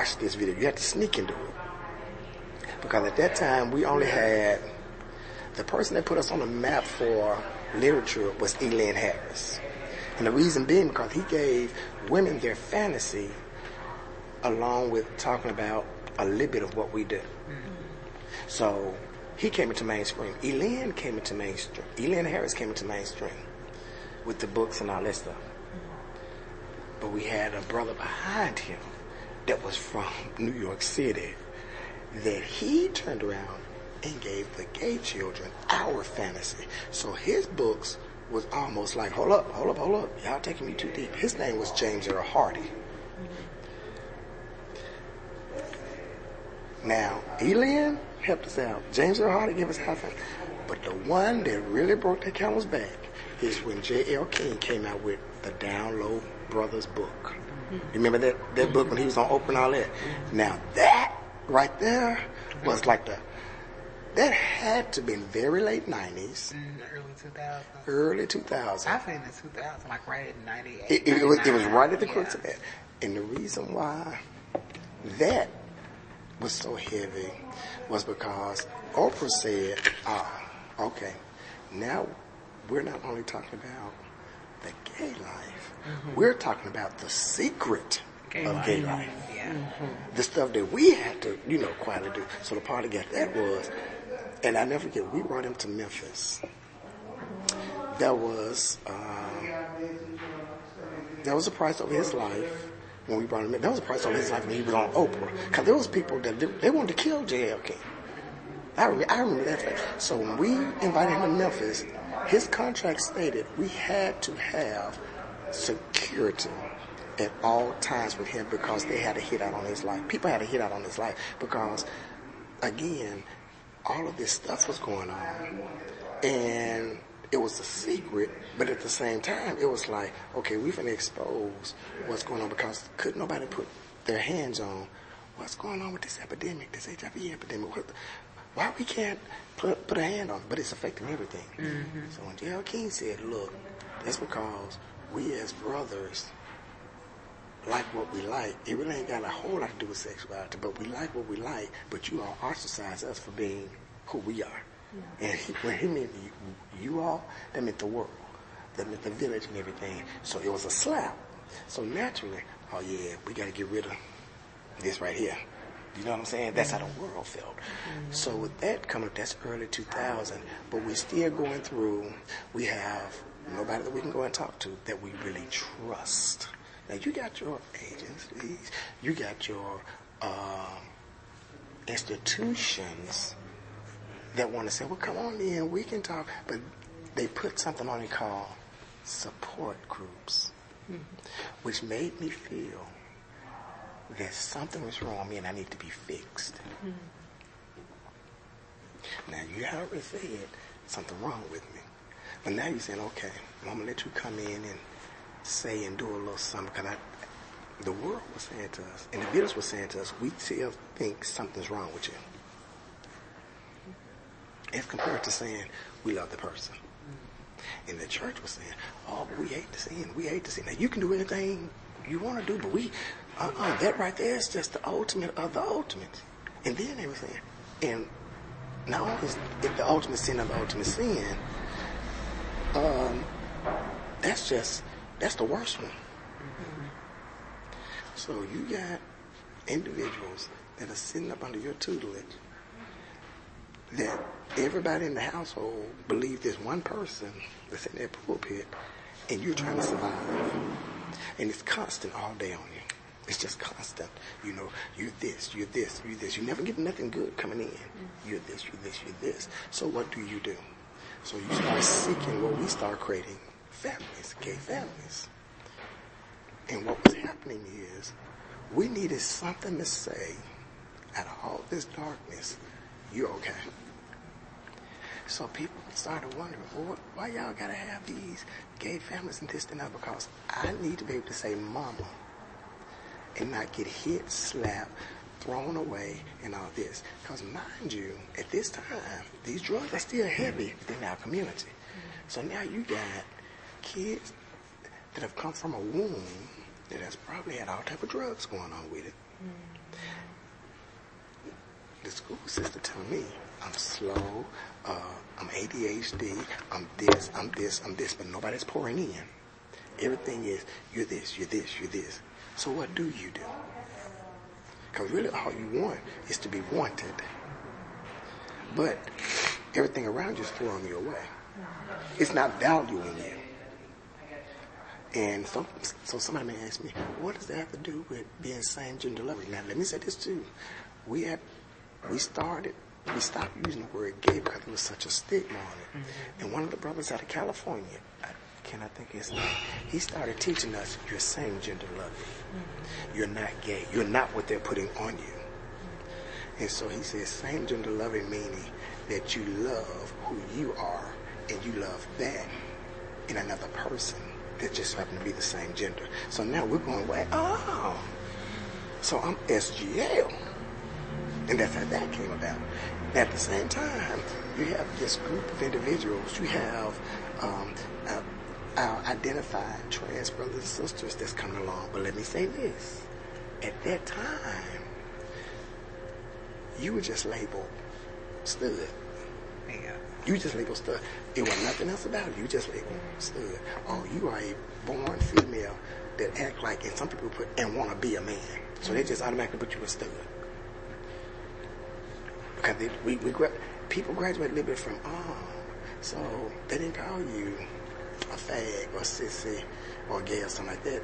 watch this video. You had to sneak into it. Because at that time, we only had, the person that put us on the map for literature was Elin Harris. And the reason being because he gave women their fantasy along with talking about a little bit of what we do. So he came into mainstream. Elin came into mainstream. Elin Harris came into mainstream with the books and all that stuff. But we had a brother behind him that was from New York City that he turned around and gave the gay children our fantasy. So his books was almost like, hold up. Y'all taking me too deep. His name was James Earl Hardy. Now, Elin helped us out. James Earl Hardy gave us our fantasy. But the one that really broke that camel's back is when J.L. King came out with the Down Low Brothers book. You remember that book when he was on Oprah and all that? Now that right there was like that had to be in very late 90s. Early 2000s. I think in 2000, like right at 98. It was right at the crux of that. And the reason why that was so heavy was because Oprah said, okay, now we're not only talking about the gay life, we're talking about the secret of gay life. Yeah. The stuff that we had to, quietly do. So the part of that was, and I never forget, we brought him to Memphis. That was a price of his life when we brought him in. That was a price of his life when he was on Oprah. Because there was people that they wanted to kill J.L. King. I remember that. So when we invited him to Memphis, his contract stated we had to have security at all times with him because they had a hit out on his life. People had a hit out on his life because, again, all of this stuff was going on. And it was a secret, but at the same time, it was like, okay, we're going to expose what's going on because couldn't nobody put their hands on what's going on with this epidemic, this HIV epidemic. Why we can't put a hand on it? But it's affecting everything. So when J.L. King said, look, that's because we as brothers like what we like. It really ain't got a whole lot to do with sexuality, but we like what we like, but you all ostracize us for being who we are. And when he meant you all, that meant the world. That meant the village and everything. So it was a slap. So naturally, oh yeah, we got to get rid of this right here. You know what I'm saying? That's how the world felt. So with that coming up, that's early 2000, but we're still going through, we have nobody that we can go and talk to that we really trust. Now you got your agencies, you got your institutions that want to say, well, come on in, we can talk, but they put something on it called support groups, which made me feel that something was wrong with me and I need to be fixed. Now, you already said something wrong with me. But now you're saying, okay, I'm going to let you come in and say and do a little something. Because the world was saying to us, and the village was saying to us, we still think something's wrong with you. As compared to saying, we love the person. And the church was saying, oh, but we hate the sin. We hate the sin. Now, you can do anything you want to do, but that right there is just the ultimate of the ultimate. And then they were saying, and not only is it the ultimate sin of the ultimate sin, that's the worst one. So you got individuals that are sitting up under your tutelage that everybody in the household believes there's one person that's in that pulpit and you're trying to survive. And it's constant all day on you. It's just constant. You know, you're this, you're this, you're this. You never get nothing good coming in. You're this, you're this, you're this. So what do? So you start seeking what we start creating, families, gay families. And what was happening is we needed something to say out of all this darkness, you're okay. So people started wondering, well, why y'all gotta have these gay families and this and that? Because I need to be able to say mama and not get hit, slapped, thrown away, and all this. Because mind you, at this time, these drugs are still heavy within our community. So now you got kids that have come from a womb that has probably had all type of drugs going on with it. sister tell me I'm slow, I'm ADHD, I'm this, but nobody's pouring in. Everything is, you're this, you're this, you're this. So what do you do? Because really all you want is to be wanted. But everything around you is throwing you away. It's not valuing you. And so somebody may ask me, what does that have to do with being same-gender loving? Now, let me say this too. We stopped using the word gay because there was such a stigma on it. Mm-hmm. And one of the brothers out of California, I cannot think of his name, he started teaching us, you're same-gender loving. Mm-hmm. You're not gay. You're not what they're putting on you. Mm-hmm. And so he says same-gender loving meaning that you love who you are and you love that in another person that just happen to be the same gender. So now we're going, well, so I'm SGL. And that's how that came about. At the same time, you have this group of individuals. You have our identified trans brothers and sisters that's coming along. But let me say this. At that time, you were just labeled stud. Yeah. You just labeled stud. It was nothing else about it. You just labeled stud. Oh, you are a born female that act like, and some people put, and want to be a man. So they just automatically put you a stud. Because people graduate a little bit from, so they didn't call you a fag or sissy or gay or something like that.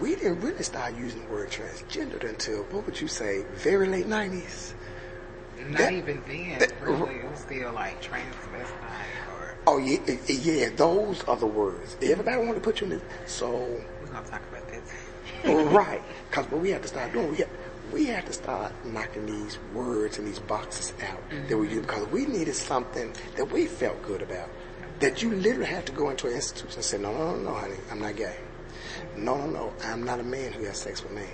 We didn't really start using the word transgendered until, what would you say, very late 90s? Not even then, really. It was still like transvestite or... Oh, yeah, those are the words. Everybody wanted to put you in this. So... We're going to talk about that. Right. Because what we had to start doing, we had to start knocking these words and these boxes out that we used, because we needed something that we felt good about. That you literally had to go into an institution and say, no, honey, I'm not gay. No, I'm not a man who has sex with man.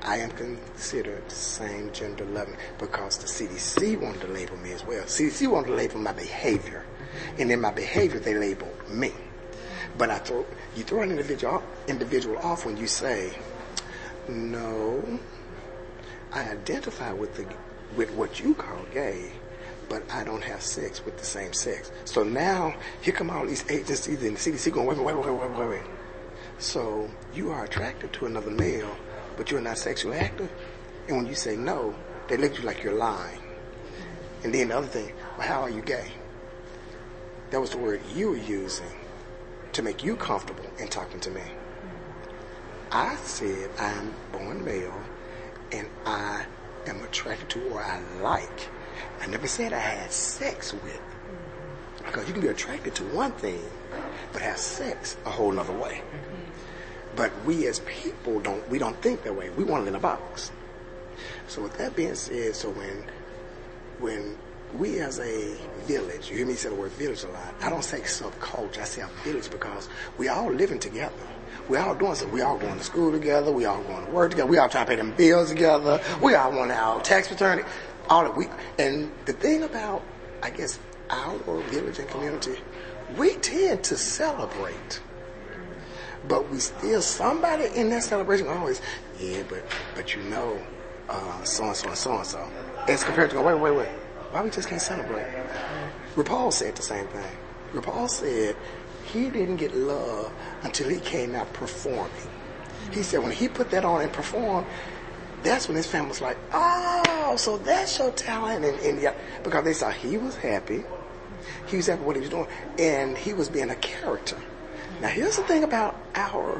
I am considered same gender loving because the CDC wanted to label me as well. CDC wanted to label my behavior. And in my behavior, they label me. But you throw an individual off when you say, no, I identify with what you call gay, but I don't have sex with the same sex. So now, here come all these agencies and the CDC going, wait. So you are attracted to another male, but you're not sexually active? And when you say no, they look at you like you're lying. And then the other thing, well, how are you gay? That was the word you were using to make you comfortable in talking to me. I said I'm born male and I am attracted to or I like. I never said I had sex with. Because you can be attracted to one thing, but have sex a whole nother way. But we as people don't think that way. We want it in a box. So with that being said, so when we as a village, you hear me say the word village a lot, I don't say subculture, I say a village because we all living together. We all doing something. We all going to school together. We all going to work together. We all trying to pay them bills together. We all want our tax return. All that and the thing about, I guess, our village and community, we tend to celebrate. But we still, somebody in that celebration always, but you know, so-and-so and so-and-so. As compared to, wait. Why we just can't celebrate? RuPaul said the same thing. RuPaul said he didn't get love until he came out performing. He said when he put that on and performed, that's when his family was like, oh, so that's your talent. And yeah, because they saw he was happy. He was happy with what he was doing. And he was being a character. Now, here's the thing about our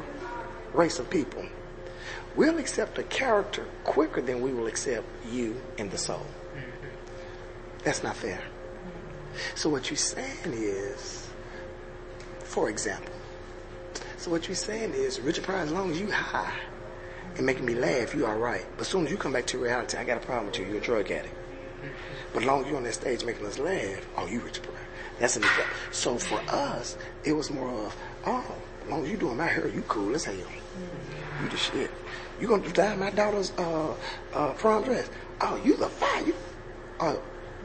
race of people. We'll accept a character quicker than we will accept you and the soul. That's not fair. So what you're saying is, for example, Richard Pryor, as long as you high and making me laugh, you all right. But as soon as you come back to reality, I got a problem with you. You're a drug addict. But as long as you're on that stage making us laugh, oh, you Richard Pryor. That's an example. So for us, it was more of, oh, as long as you doing my hair, you cool as hell. You the shit. You gonna dye my daughter's prom dress? Oh, you the fire.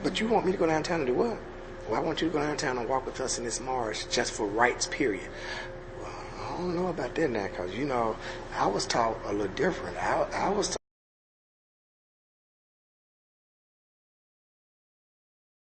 But you want me to go downtown and do what? Well, I want you to go downtown and walk with us in this march just for rights, period. Well, I don't know about that now, because, I was taught a little different. I was taught